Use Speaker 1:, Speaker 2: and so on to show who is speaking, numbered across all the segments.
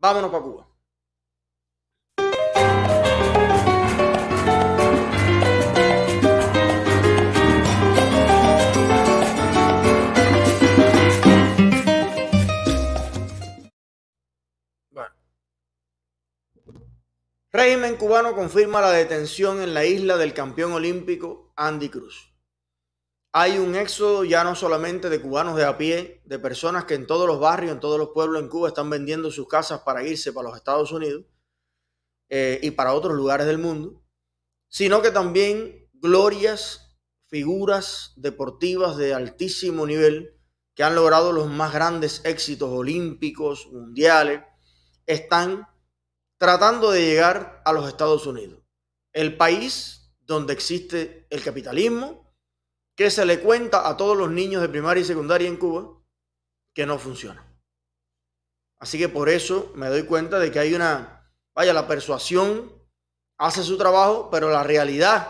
Speaker 1: Vámonos para Cuba. Régimen cubano confirma la detención en la isla del campeón olímpico Andy Cruz. Hay un éxodo ya no solamente de cubanos de a pie, de personas que en todos los barrios, en todos los pueblos en Cuba están vendiendo sus casas para irse para los Estados Unidos y para otros lugares del mundo, sino que también glorias, figuras deportivas de altísimo nivel que han logrado los más grandes éxitos olímpicos, mundiales, están tratando de llegar a los Estados Unidos, el país donde existe el capitalismo, que se le cuenta a todos los niños de primaria y secundaria en Cuba que no funciona. Así que por eso me doy cuenta de que hay la persuasión hace su trabajo, pero la realidad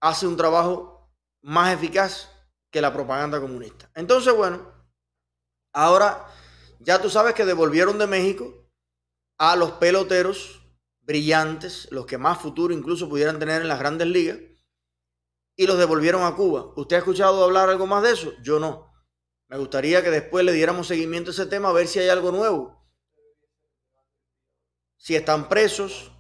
Speaker 1: hace un trabajo más eficaz que la propaganda comunista. Entonces, bueno, ahora ya tú sabes que devolvieron de México a los peloteros brillantes, los que más futuro incluso pudieran tener en las grandes ligas, y los devolvieron a Cuba. ¿Usted ha escuchado hablar algo más de eso? Yo no. Me gustaría que después le diéramos seguimiento a ese tema, a ver si hay algo nuevo. Si están presos,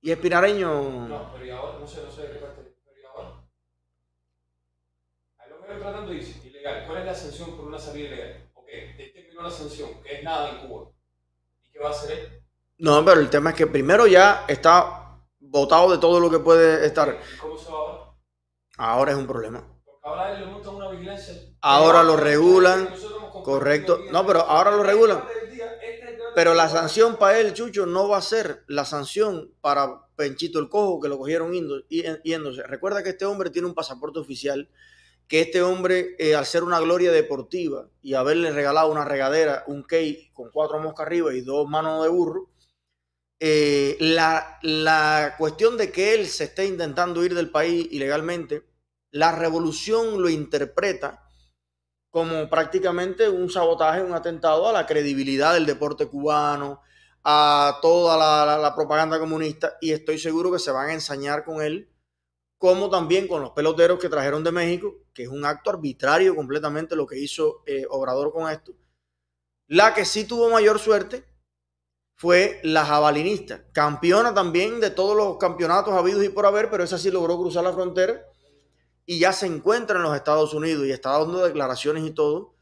Speaker 1: ¿Y Espinareño?
Speaker 2: No, pero y ahora, no sé de qué parte, pero y ahora. Ahí lo que tratando dice, ilegal. ¿Cuál es la sanción por una salida ilegal? Ok, terminó la sanción, que es nada en Cuba. ¿Y qué va a hacer él?
Speaker 1: No, pero el tema es que primero ya está botado de todo lo que puede estar.
Speaker 2: ¿Y cómo se va ahora?
Speaker 1: Ahora es un problema.
Speaker 2: Porque ahora él le montan una vigilancia.
Speaker 1: Ahora lo regulan, correcto. No, pero ahora lo regulan. Pero la sanción para él, Chucho, no va a ser la sanción para Penchito el Cojo, que lo cogieron yéndose. Recuerda que este hombre tiene un pasaporte oficial, que este hombre, al ser una gloria deportiva y haberle regalado una regadera, un key con 4 moscas arriba y 2 manos de burro, la cuestión de que él se esté intentando ir del país ilegalmente, la revolución lo interpreta como prácticamente un sabotaje, un atentado a la credibilidad del deporte cubano, a toda la propaganda comunista, y estoy seguro que se van a ensañar con él, como también con los peloteros que trajeron de México, que es un acto arbitrario completamente lo que hizo Obrador con esto. La que sí tuvo mayor suerte fue la jabalinista, campeona también de todos los campeonatos habidos y por haber, pero esa sí logró cruzar la frontera y ya se encuentra en los Estados Unidos y está dando declaraciones y todo,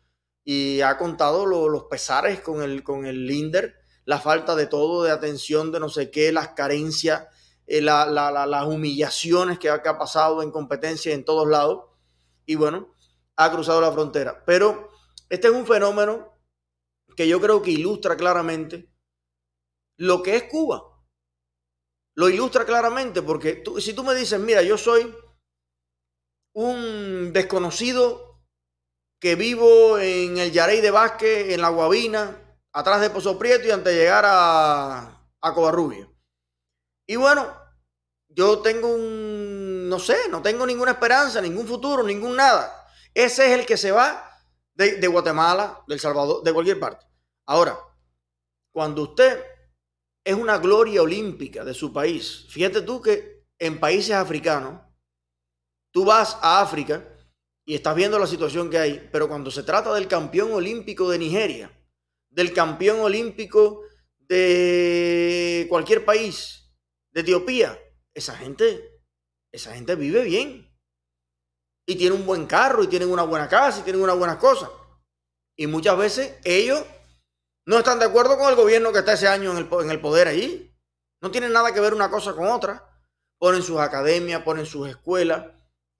Speaker 1: y ha contado los pesares con el INDER, la falta de todo, de atención, de no sé qué, las carencias, las humillaciones que ha pasado en competencia en todos lados, y bueno, ha cruzado la frontera. Pero este es un fenómeno que yo creo que ilustra claramente lo que es Cuba. Lo ilustra claramente porque si tú me dices, mira, yo soy un desconocido que vivo en el Yarey de Vázquez, en La Guabina, atrás de Pozo Prieto y antes de llegar a Covarrubias. Y bueno, yo tengo no sé, no tengo ninguna esperanza, ningún futuro, ningún nada. Ese es el que se va de Guatemala, de El Salvador, de cualquier parte. Ahora, cuando usted es una gloria olímpica de su país, fíjate tú que en países africanos, tú vas a África y estás viendo la situación que hay, pero cuando se trata del campeón olímpico de Nigeria, del campeón olímpico de cualquier país, de Etiopía, esa gente vive bien y tiene un buen carro y tienen una buena casa y tienen unas buenas cosas. Y muchas veces ellos no están de acuerdo con el gobierno que está ese año en el poder allí. No tienen nada que ver una cosa con otra. Ponen sus academias, ponen sus escuelas,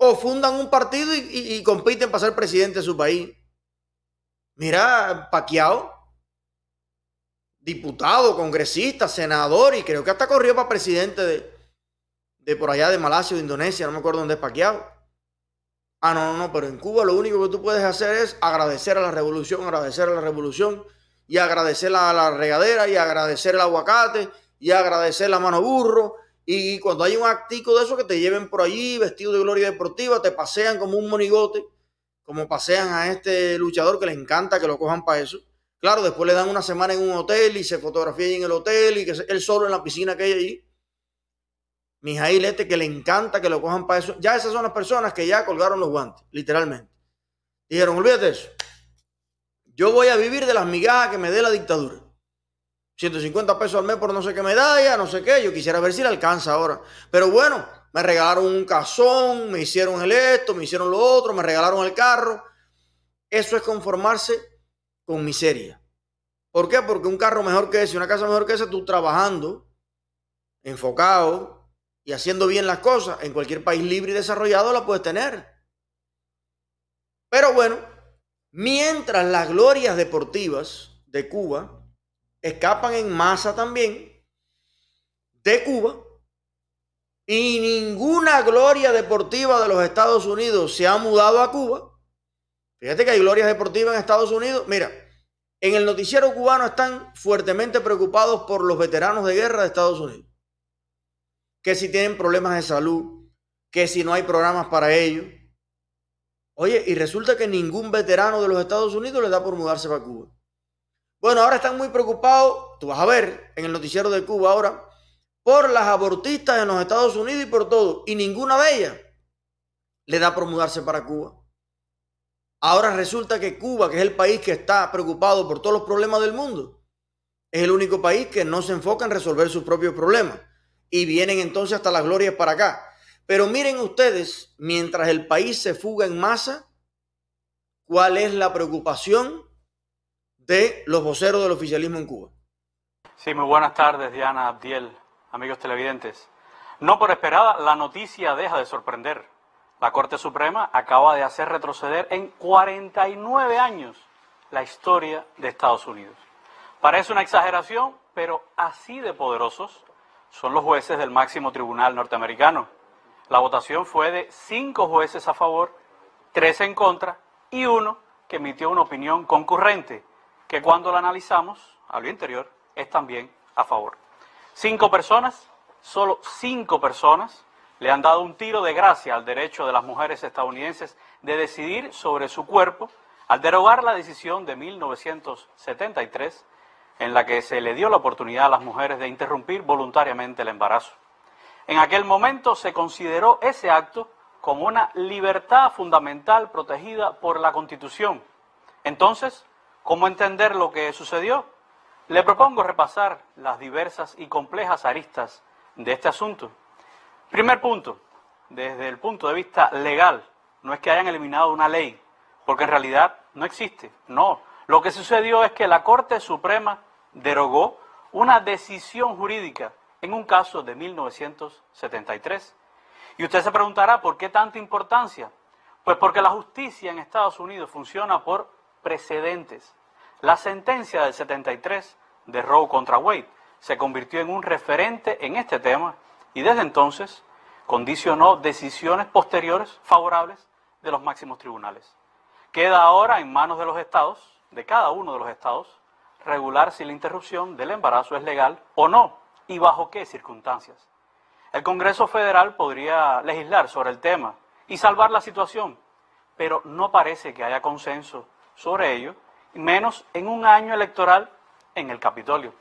Speaker 1: o fundan un partido y compiten para ser presidente de su país. Mira, Pacquiao, diputado, congresista, senador, y creo que hasta corrió para presidente de por allá de Malasia o de Indonesia, no me acuerdo dónde es Pacquiao. No, pero en Cuba lo único que tú puedes hacer es agradecer a la revolución y agradecer la regadera y agradecer el aguacate y agradecer la mano burro Y cuando hay un actico de eso, que te lleven por allí vestido de gloria deportiva, te pasean como un monigote, como pasean a este luchador que les encanta que lo cojan para eso. Claro, después le dan una semana en un hotel y se fotografía ahí en el hotel y que él solo en la piscina que hay allí. Mijail este que le encanta que lo cojan para eso. Ya esas son las personas que ya colgaron los guantes, literalmente. Dijeron, olvídate de eso. Yo voy a vivir de las migajas que me dé la dictadura. 150 pesos al mes por no sé qué medalla, no sé qué. Yo quisiera ver si le alcanza ahora. Pero bueno, me regalaron un cazón, me hicieron el esto, me hicieron lo otro, me regalaron el carro. Eso es conformarse con miseria. ¿Por qué? Porque un carro mejor que ese, una casa mejor que esa, tú trabajando, enfocado y haciendo bien las cosas, en cualquier país libre y desarrollado la puedes tener. Pero bueno, mientras las glorias deportivas de Cuba escapan en masa también de Cuba y ninguna gloria deportiva de los Estados Unidos se ha mudado a Cuba. Fíjate que hay glorias deportivas en Estados Unidos. Mira, en el noticiero cubano están fuertemente preocupados por los veteranos de guerra de Estados Unidos. Que si tienen problemas de salud, que si no hay programas para ellos. Oye, y resulta que ningún veterano de los Estados Unidos le da por mudarse para Cuba. Bueno, ahora están muy preocupados, tú vas a ver en el noticiero de Cuba ahora, por las abortistas en los Estados Unidos y por todo. Y ninguna de ellas le da por mudarse para Cuba. Ahora resulta que Cuba, que es el país que está preocupado por todos los problemas del mundo, es el único país que no se enfoca en resolver sus propios problemas. Y vienen entonces hasta las glorias para acá. Pero miren ustedes, mientras el país se fuga en masa, ¿cuál es la preocupación de los voceros del oficialismo en Cuba?
Speaker 3: Sí, muy buenas tardes, Diana, Abdiel, amigos televidentes. No por esperada, la noticia deja de sorprender. La Corte Suprema acaba de hacer retroceder en 49 años la historia de Estados Unidos. Parece una exageración, pero así de poderosos son los jueces del máximo tribunal norteamericano. La votación fue de 5 jueces a favor, 3 en contra y 1 que emitió una opinión concurrente, que cuando la analizamos a lo interior es también a favor. 5 personas, solo 5 personas, le han dado un tiro de gracia al derecho de las mujeres estadounidenses de decidir sobre su cuerpo al derogar la decisión de 1973 en la que se le dio la oportunidad a las mujeres de interrumpir voluntariamente el embarazo. En aquel momento se consideró ese acto como una libertad fundamental protegida por la Constitución. Entonces, ¿cómo entender lo que sucedió? Le propongo repasar las diversas y complejas aristas de este asunto. Primer punto, desde el punto de vista legal, no es que hayan eliminado una ley, porque en realidad no existe. No, lo que sucedió es que la Corte Suprema derogó una decisión jurídica en un caso de 1973. Y usted se preguntará, ¿por qué tanta importancia? Pues porque la justicia en Estados Unidos funciona por precedentes. La sentencia del 73 de Roe contra Wade se convirtió en un referente en este tema y desde entonces condicionó decisiones posteriores favorables de los máximos tribunales. Queda ahora en manos de los estados, de cada uno de los estados, regular si la interrupción del embarazo es legal o no y bajo qué circunstancias. El Congreso Federal podría legislar sobre el tema y salvar la situación, pero no parece que haya consenso sobre ello, menos en un año electoral en el Capitolio.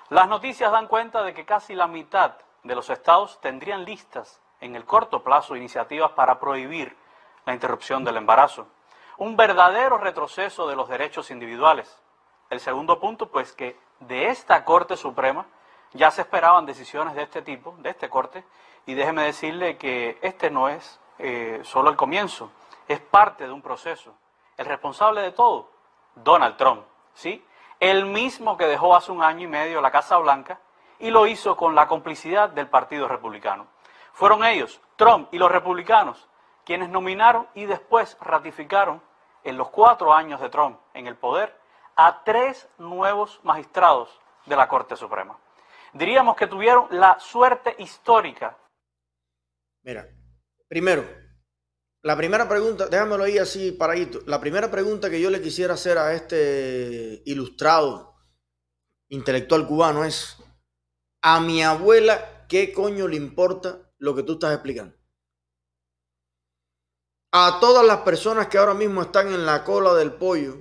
Speaker 3: Las noticias dan cuenta de que casi la mitad de los estados tendrían listas en el corto plazo iniciativas para prohibir la interrupción del embarazo. Un verdadero retroceso de los derechos individuales. El segundo punto, pues que de esta Corte Suprema ya se esperaban decisiones de este tipo, de este corte, y déjeme decirle que este no es solo el comienzo, es parte de un proceso. El responsable de todo, Donald Trump, ¿sí? El mismo que dejó hace un año y medio la Casa Blanca y lo hizo con la complicidad del Partido Republicano. Fueron ellos, Trump y los republicanos, quienes nominaron y después ratificaron en los 4 años de Trump en el poder a 3 nuevos magistrados de la Corte Suprema. Diríamos que tuvieron la suerte histórica.
Speaker 1: Mira, primero, la primera pregunta, déjamelo ahí así paradito. La primera pregunta que yo le quisiera hacer a este ilustrado intelectual cubano es: a mi abuela, ¿qué coño le importa lo que tú estás explicando? A todas las personas que ahora mismo están en la cola del pollo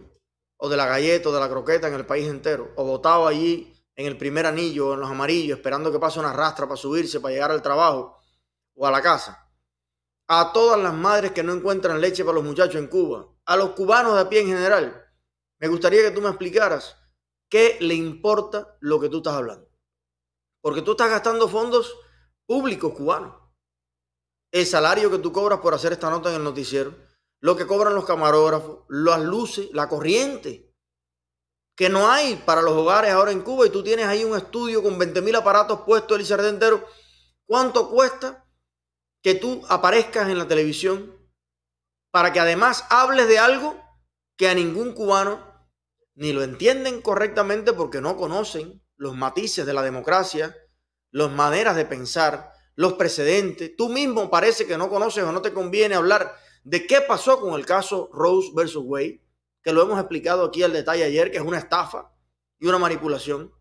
Speaker 1: o de la galleta o de la croqueta en el país entero, o botado allí en el primer anillo o en los amarillos esperando que pase una rastra para subirse, para llegar al trabajo o a la casa, a todas las madres que no encuentran leche para los muchachos en Cuba, a los cubanos de a pie en general, me gustaría que tú me explicaras qué le importa lo que tú estás hablando. Porque tú estás gastando fondos públicos cubanos. El salario que tú cobras por hacer esta nota en el noticiero, lo que cobran los camarógrafos, las luces, la corriente, que no hay para los hogares ahora en Cuba, y tú tienes ahí un estudio con 20.000 aparatos puestos, el ICRT entero. ¿Cuánto cuesta que tú aparezcas en la televisión para que además hables de algo que a ningún cubano ni lo entienden correctamente porque no conocen los matices de la democracia, las maneras de pensar, los precedentes? Tú mismo parece que no conoces o no te conviene hablar de qué pasó con el caso Rose versus Wade, que lo hemos explicado aquí al detalle ayer, que es una estafa y una manipulación.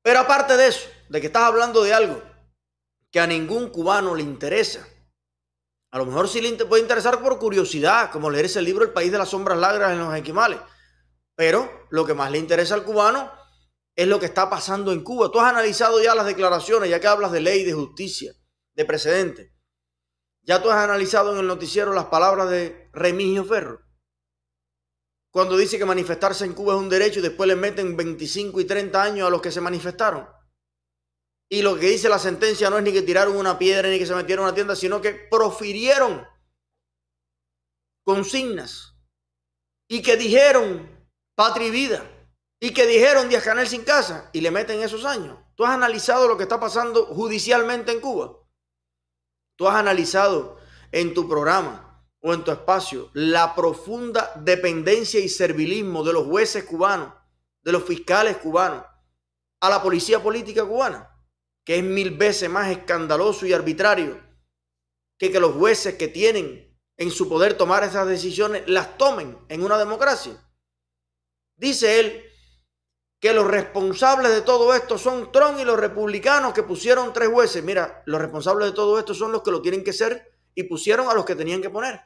Speaker 1: Pero aparte de eso, de que estás hablando de algo que a ningún cubano le interesa, a lo mejor sí le puede interesar por curiosidad, como leer ese libro El país de las sombras largas en los esquimales, pero lo que más le interesa al cubano es lo que está pasando en Cuba. Tú has analizado ya las declaraciones, ya que hablas de ley, de justicia, de precedente. Ya tú has analizado en el noticiero las palabras de Remigio Ferro, cuando dice que manifestarse en Cuba es un derecho y después le meten 25 y 30 años a los que se manifestaron. Y lo que dice la sentencia no es ni que tiraron una piedra ni que se metieron a una tienda, sino que profirieron consignas y que dijeron patria y vida y que dijeron Díaz-Canel sin casa y le meten esos años. ¿Tú has analizado lo que está pasando judicialmente en Cuba? ¿Tú has analizado en tu programa o en tu espacio la profunda dependencia y servilismo de los jueces cubanos, de los fiscales cubanos, a la policía política cubana, que es 1000 veces más escandaloso y arbitrario que los jueces que tienen en su poder tomar esas decisiones las tomen en una democracia? Dice él que los responsables de todo esto son Trump y los republicanos que pusieron 3 jueces. Mira, los responsables de todo esto son los que lo tienen que ser y pusieron a los que tenían que poner.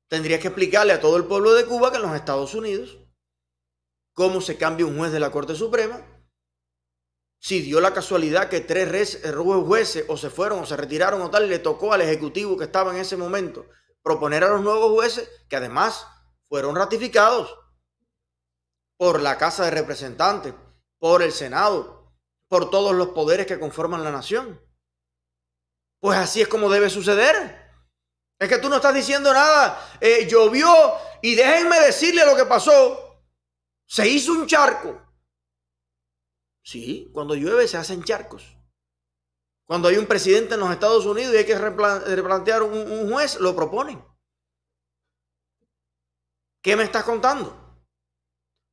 Speaker 1: Tendrías que explicarle a todo el pueblo de Cuba que en los Estados Unidos, cómo se cambia un juez de la Corte Suprema, si dio la casualidad que 3 jueces o se fueron o se retiraron o tal, le tocó al ejecutivo que estaba en ese momento proponer a los nuevos jueces, que además fueron ratificados por la Casa de Representantes, por el Senado, por todos los poderes que conforman la nación. Pues así es como debe suceder. Es que tú no estás diciendo nada. Llovió y déjenme decirle lo que pasó. Se hizo un charco. Sí, cuando llueve se hacen charcos. Cuando hay un presidente en los Estados Unidos y hay que replantear un juez, lo proponen. ¿Qué me estás contando?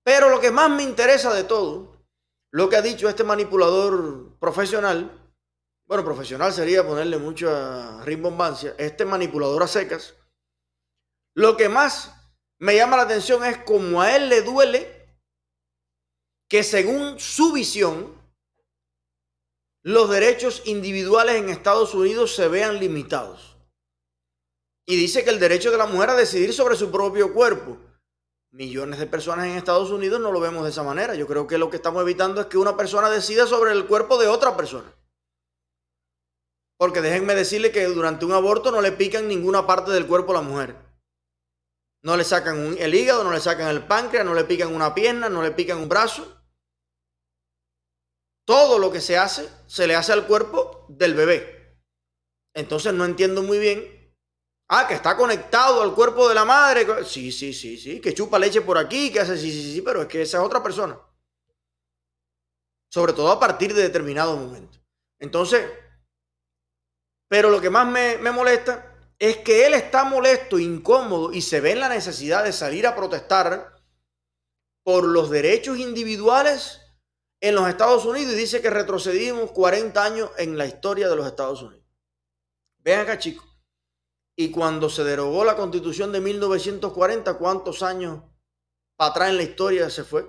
Speaker 1: Pero lo que más me interesa de todo, lo que ha dicho este manipulador profesional, bueno, profesional sería ponerle mucha rimbombancia, este manipulador a secas, lo que más me llama la atención es cómo a él le duele que según su visión, los derechos individuales en Estados Unidos se vean limitados. Y dice que el derecho de la mujer a decidir sobre su propio cuerpo. Millones de personas en Estados Unidos no lo vemos de esa manera. Yo creo que lo que estamos evitando es que una persona decida sobre el cuerpo de otra persona. Porque déjenme decirle que durante un aborto no le pican ninguna parte del cuerpo a la mujer. No le sacan el hígado, no le sacan el páncreas, no le pican una pierna, no le pican un brazo. Todo lo que se le hace al cuerpo del bebé. Entonces no entiendo muy bien. Que está conectado al cuerpo de la madre. Sí. Que chupa leche por aquí, que hace sí, pero es que esa es otra persona. Sobre todo a partir de determinado momento. Entonces, pero lo que más me molesta es que él está molesto, incómodo y se ve en la necesidad de salir a protestar por los derechos individuales en los Estados Unidos y dice que retrocedimos 40 años en la historia de los Estados Unidos. Ven acá, chicos. Y cuando se derogó la Constitución de 1940, ¿cuántos años para atrás en la historia se fue?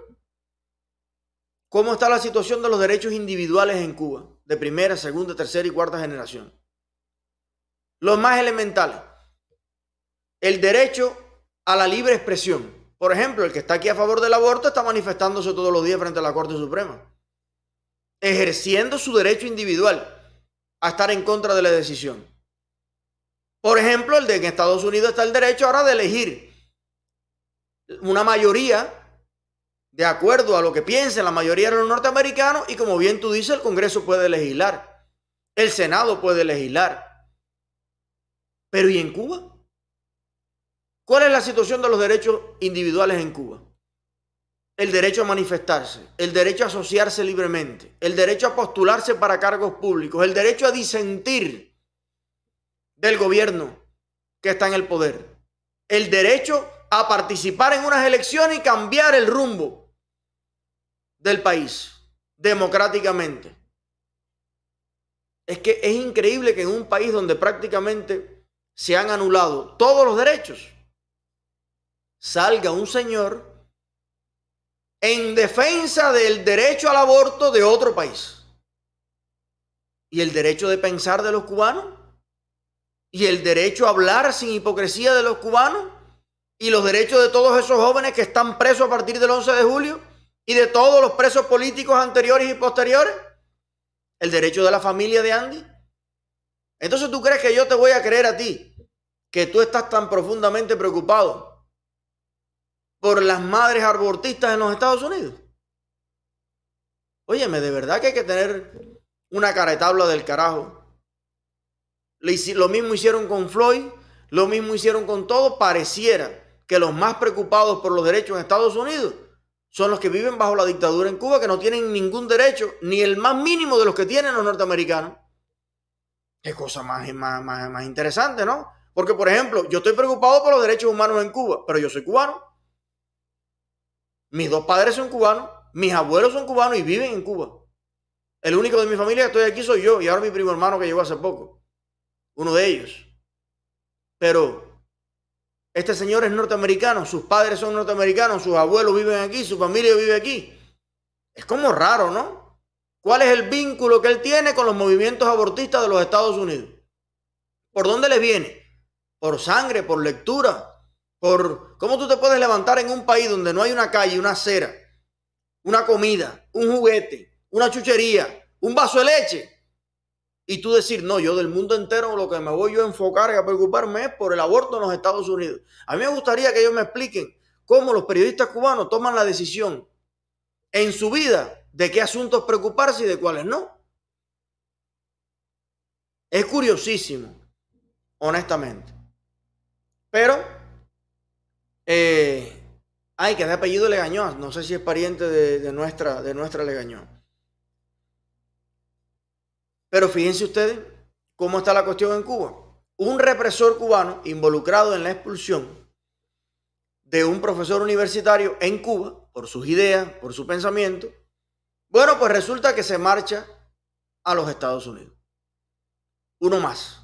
Speaker 1: ¿Cómo está la situación de los derechos individuales en Cuba? De primera, segunda, tercera y cuarta generación. Los más elementales. El derecho a la libre expresión. Por ejemplo, el que está aquí a favor del aborto está manifestándose todos los días frente a la Corte Suprema, ejerciendo su derecho individual a estar en contra de la decisión. Por ejemplo, el de que en Estados Unidos está el derecho ahora de elegir una mayoría de acuerdo a lo que piensen la mayoría de los norteamericanos, y como bien tú dices, el Congreso puede legislar, el Senado puede legislar. Pero ¿y en Cuba? ¿Cuál es la situación de los derechos individuales en Cuba? El derecho a manifestarse, el derecho a asociarse libremente, el derecho a postularse para cargos públicos, el derecho a disentir del gobierno que está en el poder, el derecho a participar en unas elecciones y cambiar el rumbo del país democráticamente. Es que es increíble que en un país donde prácticamente se han anulado todos los derechos, salga un señor en defensa del derecho al aborto de otro país. ¿Y el derecho de pensar de los cubanos? ¿Y el derecho a hablar sin hipocresía de los cubanos? ¿Y los derechos de todos esos jóvenes que están presos a partir del 11 de julio? ¿Y de todos los presos políticos anteriores y posteriores? ¿El derecho de la familia de Andy? Entonces, ¿tú crees que yo te voy a creer a ti que tú estás tan profundamente preocupado por las madres abortistas en los Estados Unidos? Óyeme, de verdad que hay que tener una caretabla del carajo. Lo mismo hicieron con Floyd, lo mismo hicieron con todo. Pareciera que los más preocupados por los derechos en Estados Unidos son los que viven bajo la dictadura en Cuba, que no tienen ningún derecho, ni el más mínimo de los que tienen los norteamericanos. Qué cosa más interesante, ¿no? Porque, por ejemplo, yo estoy preocupado por los derechos humanos en Cuba, pero yo soy cubano. Mis dos padres son cubanos, mis abuelos son cubanos y viven en Cuba. El único de mi familia que estoy aquí soy yo, y ahora mi primo hermano que llegó hace poco. Uno de ellos. Pero este señor es norteamericano, sus padres son norteamericanos, sus abuelos viven aquí, su familia vive aquí. Es como raro, ¿no? ¿Cuál es el vínculo que él tiene con los movimientos abortistas de los Estados Unidos? ¿Por dónde les viene? Por sangre, por lectura. ¿Cómo tú te puedes levantar en un país donde no hay una calle, una acera, una comida, un juguete, una chuchería, un vaso de leche, y tú decir, no, yo del mundo entero lo que me voy yo a enfocar y a preocuparme es por el aborto en los Estados Unidos? A mí me gustaría que ellos me expliquen cómo los periodistas cubanos toman la decisión en su vida de qué asuntos preocuparse y de cuáles no. Es curiosísimo, honestamente. Pero que de apellido Legañón, no sé si es pariente de nuestra Legañón. Pero fíjense ustedes cómo está la cuestión en Cuba. Un represor cubano involucrado en la expulsión de un profesor universitario en Cuba por sus ideas, por su pensamiento. Bueno, pues resulta que se marcha a los Estados Unidos. Uno más.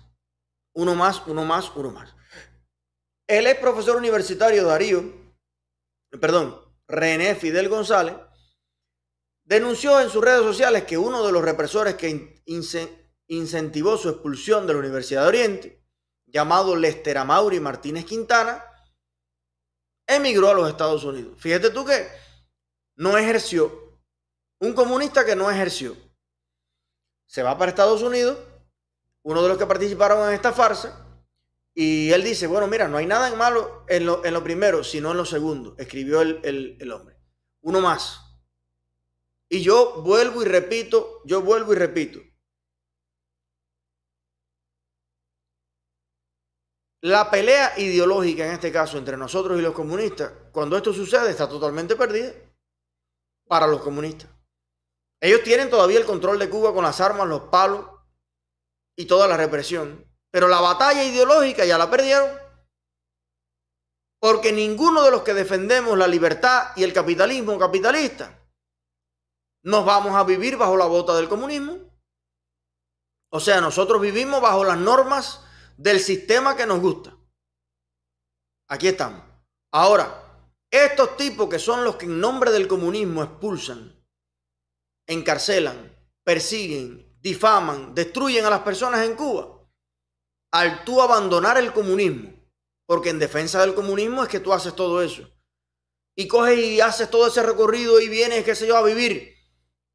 Speaker 1: Él es profesor universitario René Fidel González, denunció en sus redes sociales que uno de los represores que incentivó su expulsión de la Universidad de Oriente, llamado Lester Amaury Martínez Quintana, emigró a los Estados Unidos. Fíjate tú que no ejerció, un comunista que no ejerció, se va para Estados Unidos, uno de los que participaron en esta farsa. Y él dice, bueno, mira, no hay nada en malo en lo primero, sino en lo segundo, escribió el hombre. Uno más. Y yo vuelvo y repito. La pelea ideológica, en este caso, entre nosotros y los comunistas, cuando esto sucede, está totalmente perdida para los comunistas. Ellos tienen todavía el control de Cuba con las armas, los palos y toda la represión. Pero la batalla ideológica ya la perdieron, porque ninguno de los que defendemos la libertad y el capitalismo capitalista nos vamos a vivir bajo la bota del comunismo. O sea, nosotros vivimos bajo las normas del sistema que nos gusta. Aquí estamos. Ahora, estos tipos que son los que en nombre del comunismo expulsan encarcelan, persiguen, difaman, destruyen a las personas en Cuba, al tú abandonar el comunismo, porque en defensa del comunismo es que tú haces todo eso, y coges y haces todo ese recorrido y vienes, qué sé yo, a vivir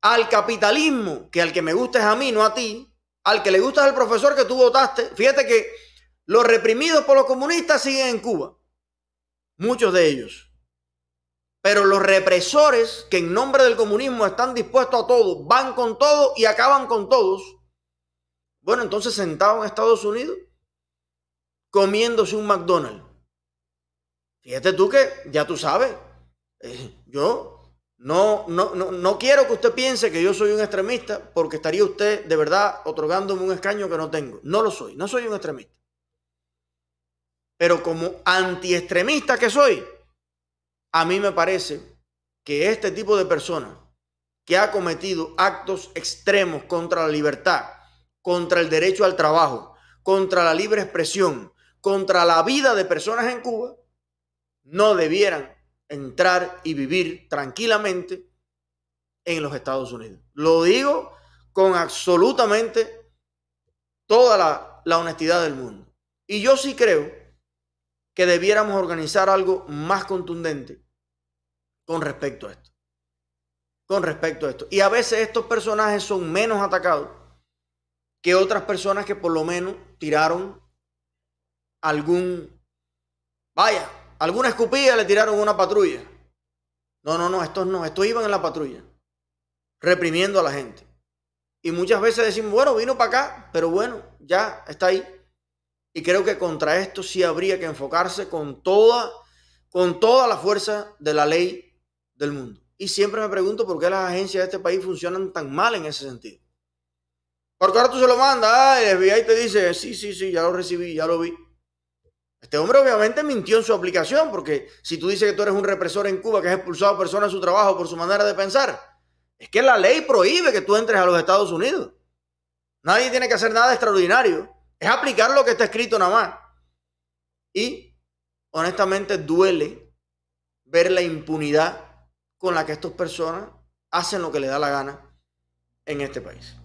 Speaker 1: al capitalismo, que al que me gusta es a mí, no a ti, al que le gusta es el profesor que tú votaste. Fíjate que los reprimidos por los comunistas siguen en Cuba, muchos de ellos. Pero los represores que en nombre del comunismo están dispuestos a todo, van con todo y acaban con todos. Bueno, entonces sentados en Estados Unidos, comiéndose un McDonald's. Fíjate tú que ya tú sabes, yo no quiero que usted piense que yo soy un extremista, porque estaría usted de verdad otorgándome un escaño que no tengo. No lo soy, no soy un extremista. Pero como antiextremista que soy, a mí me parece que este tipo de personas que ha cometido actos extremos contra la libertad, contra el derecho al trabajo, contra la libre expresión, contra la vida de personas en Cuba, no debieran entrar y vivir tranquilamente en los Estados Unidos. Lo digo con absolutamente toda la honestidad del mundo. Y yo sí creo que debiéramos organizar algo más contundente con respecto a esto. Con respecto a esto. Y a veces estos personajes son menos atacados que otras personas que por lo menos tiraron alguna escupilla, le tiraron una patrulla. No, estos no, estos iban en la patrulla, reprimiendo a la gente. Y muchas veces decimos, bueno, vino para acá, pero bueno, ya está ahí. Y creo que contra esto sí habría que enfocarse con toda la fuerza de la ley del mundo. Y siempre me pregunto por qué las agencias de este país funcionan tan mal en ese sentido. Porque ahora tú se lo mandas, el FBI te dice, sí, ya lo recibí, ya lo vi. Este hombre obviamente mintió en su aplicación, porque si tú dices que tú eres un represor en Cuba que has expulsado a personas de su trabajo por su manera de pensar, es que la ley prohíbe que tú entres a los Estados Unidos. Nadie tiene que hacer nada extraordinario. Es aplicar lo que está escrito nada más. Y honestamente duele ver la impunidad con la que estas personas hacen lo que les da la gana en este país.